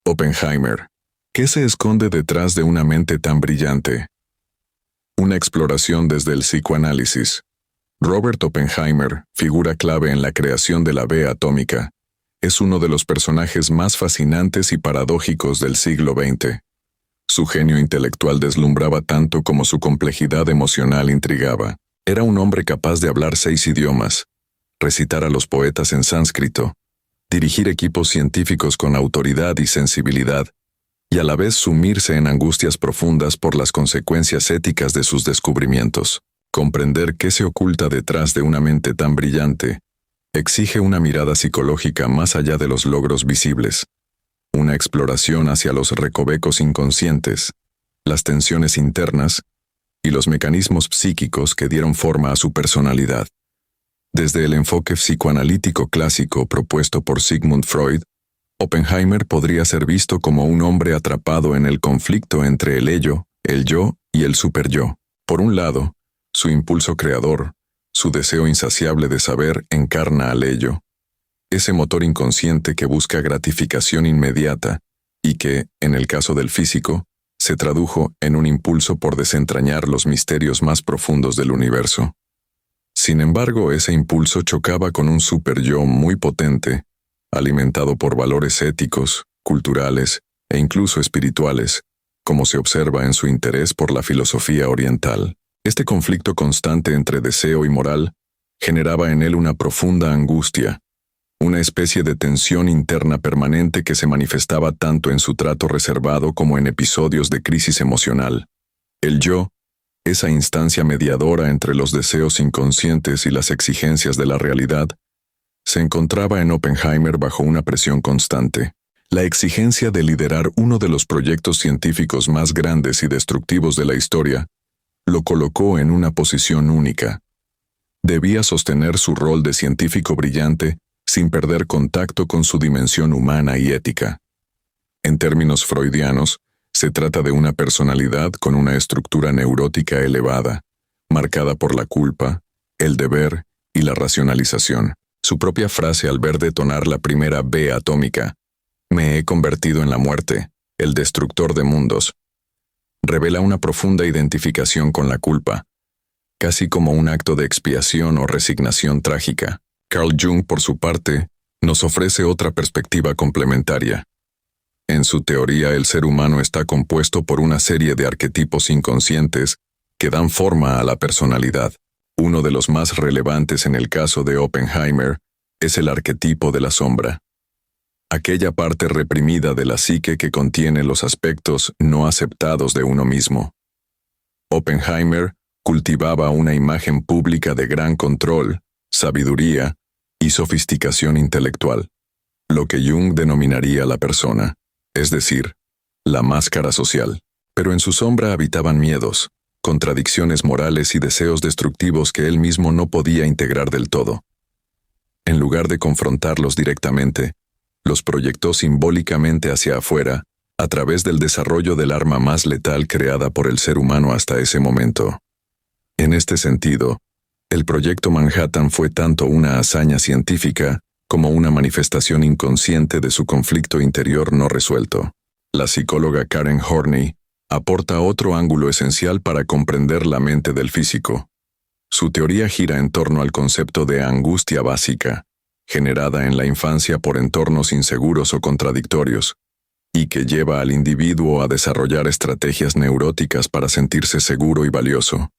Oppenheimer. ¿Qué se esconde detrás de una mente tan brillante? Una exploración desde el psicoanálisis. Robert Oppenheimer, figura clave en la creación de la B atómica, es uno de los personajes más fascinantes y paradójicos del siglo XX. Su genio intelectual deslumbraba tanto como su complejidad emocional intrigaba. Era un hombre capaz de hablar 6 idiomas, recitar a los poetas en sánscrito, dirigir equipos científicos con autoridad y sensibilidad, y a la vez sumirse en angustias profundas por las consecuencias éticas de sus descubrimientos. Comprender qué se oculta detrás de una mente tan brillante exige una mirada psicológica más allá de los logros visibles, una exploración hacia los recovecos inconscientes, las tensiones internas y los mecanismos psíquicos que dieron forma a su personalidad. Desde el enfoque psicoanalítico clásico propuesto por Sigmund Freud, Oppenheimer podría ser visto como un hombre atrapado en el conflicto entre el ello, el yo y el superyo. Por un lado, su impulso creador, su deseo insaciable de saber encarna al ello, ese motor inconsciente que busca gratificación inmediata y que, en el caso del físico, se tradujo en un impulso por desentrañar los misterios más profundos del universo. Sin embargo, ese impulso chocaba con un superyo muy potente, alimentado por valores éticos, culturales e incluso espirituales, como se observa en su interés por la filosofía oriental. Este conflicto constante entre deseo y moral generaba en él una profunda angustia, una especie de tensión interna permanente que se manifestaba tanto en su trato reservado como en episodios de crisis emocional. El yo, esa instancia mediadora entre los deseos inconscientes y las exigencias de la realidad, se encontraba en Oppenheimer bajo una presión constante. La exigencia de liderar uno de los proyectos científicos más grandes y destructivos de la historia lo colocó en una posición única. Debía sostener su rol de científico brillante sin perder contacto con su dimensión humana y ética. En términos freudianos, se trata de una personalidad con una estructura neurótica elevada, marcada por la culpa, el deber y la racionalización. Su propia frase al ver detonar la primera B atómica, "Me he convertido en la muerte, el destructor de mundos", revela una profunda identificación con la culpa, casi como un acto de expiación o resignación trágica. Carl Jung, por su parte, nos ofrece otra perspectiva complementaria. En su teoría, el ser humano está compuesto por una serie de arquetipos inconscientes que dan forma a la personalidad. Uno de los más relevantes en el caso de Oppenheimer es el arquetipo de la sombra, aquella parte reprimida de la psique que contiene los aspectos no aceptados de uno mismo. Oppenheimer cultivaba una imagen pública de gran control, sabiduría y sofisticación intelectual, lo que Jung denominaría la persona, es decir, la máscara social. Pero en su sombra habitaban miedos, contradicciones morales y deseos destructivos que él mismo no podía integrar del todo. En lugar de confrontarlos directamente, los proyectó simbólicamente hacia afuera, a través del desarrollo del arma más letal creada por el ser humano hasta ese momento. En este sentido, el Proyecto Manhattan fue tanto una hazaña científica como una manifestación inconsciente de su conflicto interior no resuelto. La psicóloga Karen Horney aporta otro ángulo esencial para comprender la mente del físico. Su teoría gira en torno al concepto de angustia básica, generada en la infancia por entornos inseguros o contradictorios, y que lleva al individuo a desarrollar estrategias neuróticas para sentirse seguro y valioso.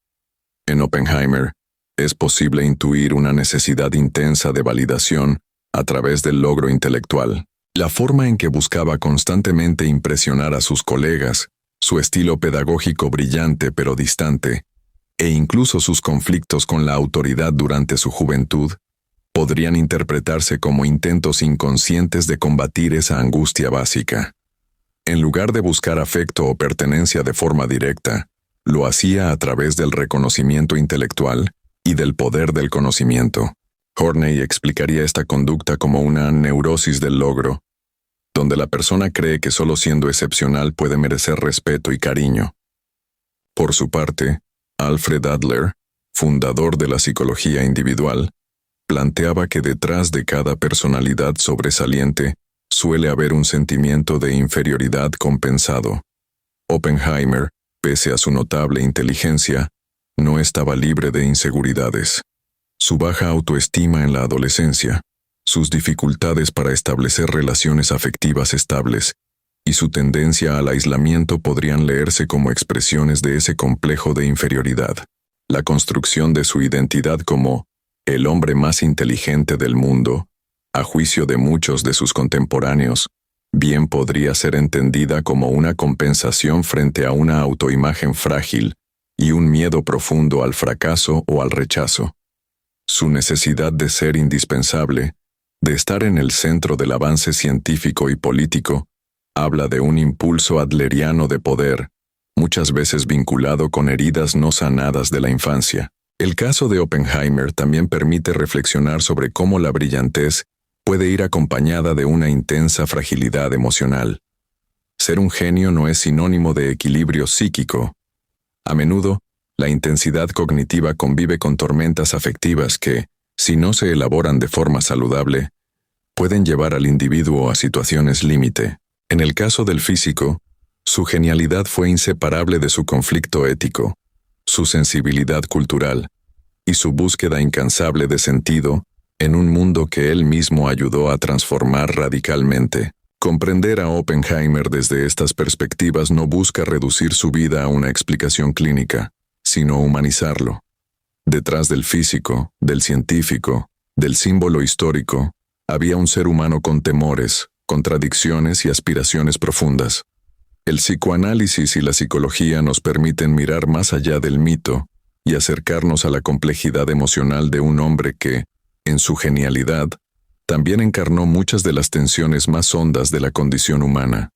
En Oppenheimer, es posible intuir una necesidad intensa de validación a través del logro intelectual. La forma en que buscaba constantemente impresionar a sus colegas, su estilo pedagógico brillante pero distante, e incluso sus conflictos con la autoridad durante su juventud, podrían interpretarse como intentos inconscientes de combatir esa angustia básica. En lugar de buscar afecto o pertenencia de forma directa, lo hacía a través del reconocimiento intelectual y del poder del conocimiento. Horney explicaría esta conducta como una neurosis del logro, donde la persona cree que solo siendo excepcional puede merecer respeto y cariño. Por su parte, Alfred Adler, fundador de la psicología individual, planteaba que detrás de cada personalidad sobresaliente suele haber un sentimiento de inferioridad compensado. Oppenheimer, pese a su notable inteligencia, no estaba libre de inseguridades. Su baja autoestima en la adolescencia, sus dificultades para establecer relaciones afectivas estables y su tendencia al aislamiento podrían leerse como expresiones de ese complejo de inferioridad. La construcción de su identidad como el hombre más inteligente del mundo, a juicio de muchos de sus contemporáneos, bien podría ser entendida como una compensación frente a una autoimagen frágil y un miedo profundo al fracaso o al rechazo. Su necesidad de ser indispensable, de estar en el centro del avance científico y político, habla de un impulso adleriano de poder, muchas veces vinculado con heridas no sanadas de la infancia. El caso de Oppenheimer también permite reflexionar sobre cómo la brillantez puede ir acompañada de una intensa fragilidad emocional. Ser un genio no es sinónimo de equilibrio psíquico. A menudo, la intensidad cognitiva convive con tormentas afectivas que, si no se elaboran de forma saludable, pueden llevar al individuo a situaciones límite. En el caso del físico, su genialidad fue inseparable de su conflicto ético, su sensibilidad cultural y su búsqueda incansable de sentido en un mundo que él mismo ayudó a transformar radicalmente. Comprender a Oppenheimer desde estas perspectivas no busca reducir su vida a una explicación clínica, sino humanizarlo. Detrás del físico, del científico, del símbolo histórico, había un ser humano con temores, contradicciones y aspiraciones profundas. El psicoanálisis y la psicología nos permiten mirar más allá del mito y acercarnos a la complejidad emocional de un hombre que, en su genialidad, también encarnó muchas de las tensiones más hondas de la condición humana.